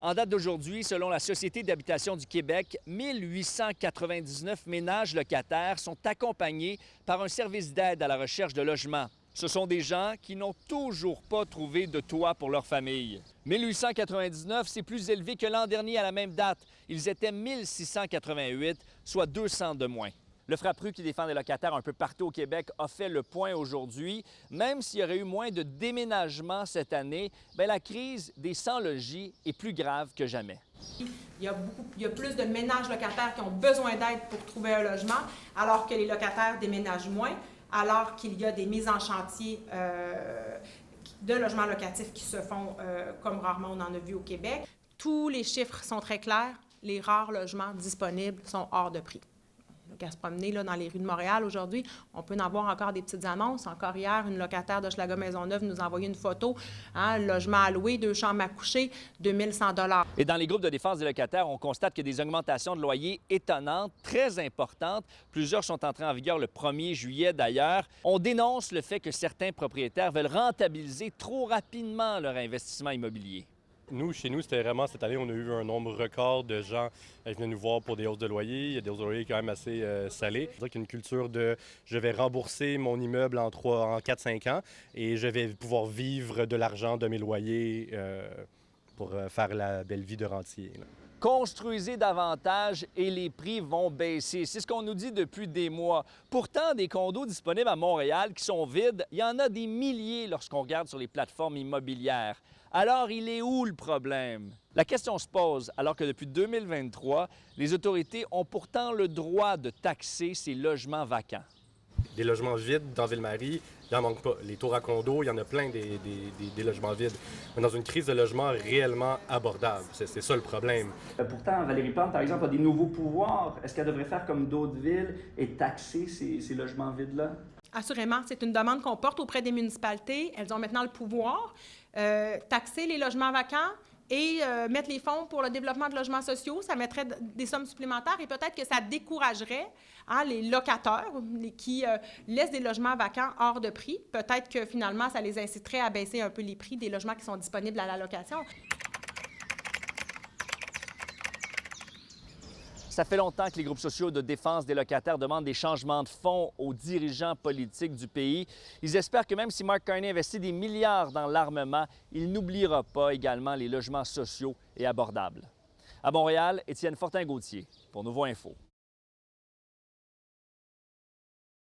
En date d'aujourd'hui, selon la Société d'habitation du Québec, 1899 ménages locataires sont accompagnés par un service d'aide à la recherche de logement. Ce sont des gens qui n'ont toujours pas trouvé de toit pour leur famille. 1899, c'est plus élevé que l'an dernier à la même date. Ils étaient 1688, soit 200 de moins. Le Frappru, qui défend les locataires un peu partout au Québec, a fait le point aujourd'hui. Même s'il y aurait eu moins de déménagements cette année, la crise des sans-logis est plus grave que jamais. Il y a plus de ménages locataires qui ont besoin d'aide pour trouver un logement, alors que les locataires déménagent moins, alors qu'il y a des mises en chantier de logements locatifs qui se font comme rarement on en a vu au Québec. Tous les chiffres sont très clairs. Les rares logements disponibles sont hors de prix. À se promener là, dans les rues de Montréal aujourd'hui, on peut en voir encore des petites annonces. Encore hier, une locataire de Schlager-Maisonneuve nous a envoyé une photo, logement à louer, 2 chambres à coucher, 2100 $. Et dans les groupes de défense des locataires, on constate que des augmentations de loyers étonnantes, très importantes. Plusieurs sont entrées en vigueur le 1er juillet d'ailleurs. On dénonce le fait que certains propriétaires veulent rentabiliser trop rapidement leur investissement immobilier. Nous, chez nous, c'était vraiment cette année, on a eu un nombre record de gens qui venaient nous voir pour des hausses de loyer. Il y a des hausses de loyer quand même assez salées. C'est-à-dire qu'il y a une culture de je vais rembourser mon immeuble en 4-5 ans et je vais pouvoir vivre de l'argent de mes loyers pour faire la belle vie de rentier. Construisez davantage et les prix vont baisser. C'est ce qu'on nous dit depuis des mois. Pourtant, des condos disponibles à Montréal qui sont vides, il y en a des milliers lorsqu'on regarde sur les plateformes immobilières. Alors, il est où le problème? La question se pose alors que depuis 2023, les autorités ont pourtant le droit de taxer ces logements vacants. Des logements vides dans Ville-Marie, il n'en manque pas. Les tours à condos, il y en a plein des logements vides. Mais dans une crise de logement réellement abordable, c'est ça le problème. Pourtant, Valérie Plante, par exemple, a des nouveaux pouvoirs. Est-ce qu'elle devrait faire comme d'autres villes et taxer ces logements vides-là? Assurément, c'est une demande qu'on porte auprès des municipalités. Elles ont maintenant le pouvoir taxer les logements vacants et mettre les fonds pour le développement de logements sociaux. Ça mettrait des sommes supplémentaires et peut-être que ça découragerait les locataires qui laissent des logements vacants hors de prix. Peut-être que finalement, ça les inciterait à baisser un peu les prix des logements qui sont disponibles à la location. Ça fait longtemps que les groupes sociaux de défense des locataires demandent des changements de fonds aux dirigeants politiques du pays. Ils espèrent que même si Mark Carney investit des milliards dans l'armement, il n'oubliera pas également les logements sociaux et abordables. À Montréal, Étienne Fortin-Gauthier pour Nouveau Info.